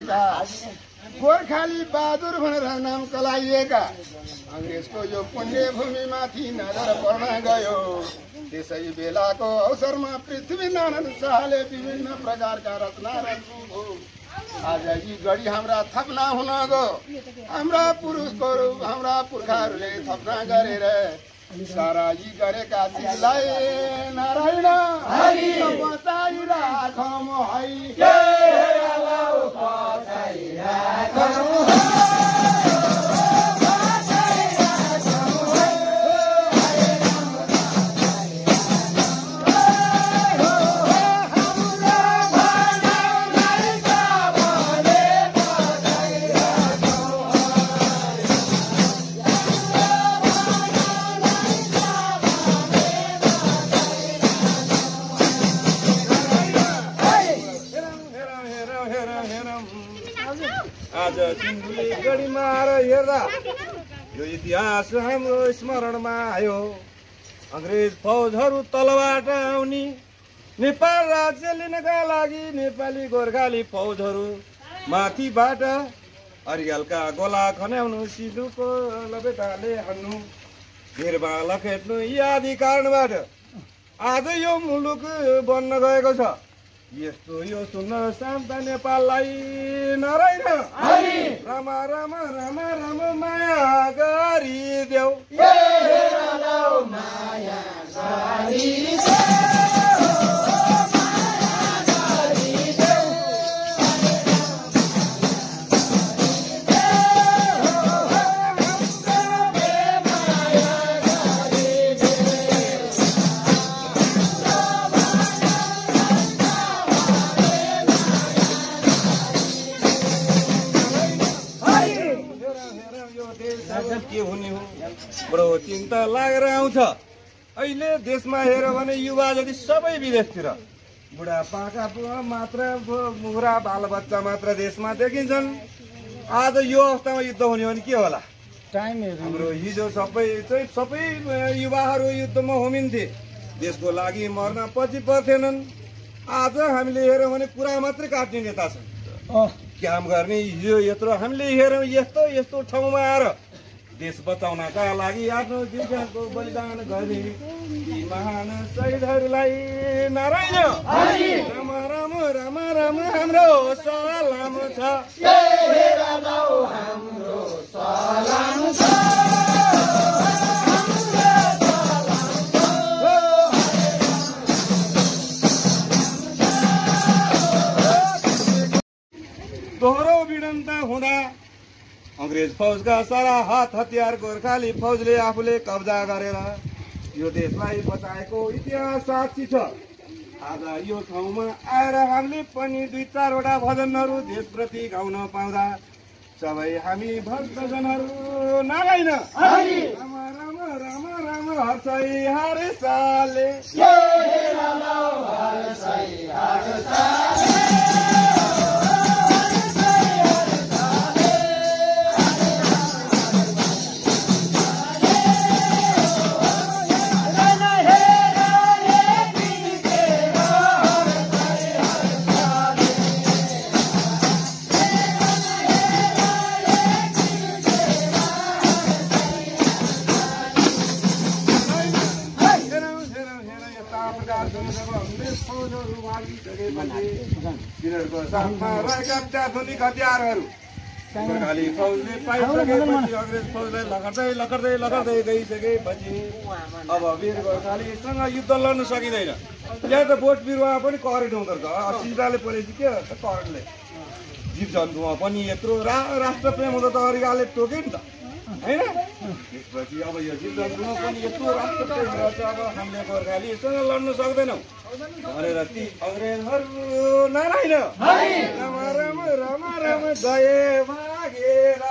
गोर्खाली बहादुर भनेर नाम कलाइएका अंग्रेजको यो पुण्य भूमिमाथि नजर पर्न गयो। त्यसै बेलाको अवसरमा पृथ्वीनारायण शाहले विभिन्न प्रकारका रचना रच्नुभयो। आज यी गढी हाम्रा थपना हुन गयो। हाम्रा पुर्खाहरूले थपना गरेर सारा यी गरेका चिजलाई नारायण हरि बचाइराखौँ है। आज सिन्धुली गढीमा आएर हेर्दा यो इतिहास हाम्रो स्मरणमा आयो। अंग्रेज फौजहरू तलबाट आउने नेपाल राज्य लिनका लागि नेपाली गोर्खाली फौजहरू माथिबाट अरियालका गोला खन्याउनु, सिधुको लपेटाले हान्नु, भिरमा लखेट्नु यी आदि कारणबाट आज यो मुलुक बन्न गएको छ। यस्तो यो सुन्दर शान्त नेपाललाई नारायण राम राम राम राम माया गरिदेऊ। के हुने हो बडो चिन्ता लागेर आउँछ। अहिले देशमा हेर्यो भने युवा जति सबै विदेशतिर, बुढापाका मात्र, मुरा बालबच्चा मात्र देशमा देखिन्छन्। आज यो अवस्थामा युद्ध हुने हो भने के होला? हाम्रो हिजो सबै युवाहरू युद्धमा होमिन्थे, देशको लागि मर्न पछि पर्थेनन्। आज हामीले हेर्यौँ भने कुरा मात्रै काट्ने नेता छन्, काम गर्ने हिजो यत्रो हामीले हेर्यौँ यस्तो यस्तो ठाउँमा आएर देश बचाउनका लागि आफ्नो जीवनको बलिदान गर्ने यी महान शहीदहरूलाई नारायण राम राम राम राम हाम्रो सलाम छ। दोहोरो भिडन्त हुँदा अंग्रेज फौजका सारा हात हतियार गोर्खाली फौजले आफूले कब्जा गरेर यो देशलाई बचाएको इतिहास साक्षी छ। आज यो ठाउँमा आएर हामीले पनि 2-4वटा भजनहरू देशप्रति गाउन पाउँदा सबै हामी भक्तजनहरू नारायण राम राम राम राम हर्षै हर्षले तिनीहरूको साथमा रहेका अत्याधुनिक हतियारहरू गोर्खाली फौजले पाइसकेपछि अंग्रेज फौजलाई लखर्दै गइसकेपछि अब वीर गोर्खालीसँग युद्ध लड्न सकिँदैन। यहाँ त बोट बिरुवा पनि करेन्ट हुँदो रहेछ, सिधाले परेपछि के करेन्टले जीव जन्तुमा पनि यत्रो राष्ट्र प्रेम हुँदा त अरियाले टोक्यो नि त हैन। त्यसपछि अब यो जीव जन्तुमा पनि यत्रो राष्ट्र प्रेम रहेछ, अब हामीले गोर्खालीसँग लड्न सक्दैनौँ भनेर ती अंग्रेजहरू नारायण राम राम राम राम गए भागेर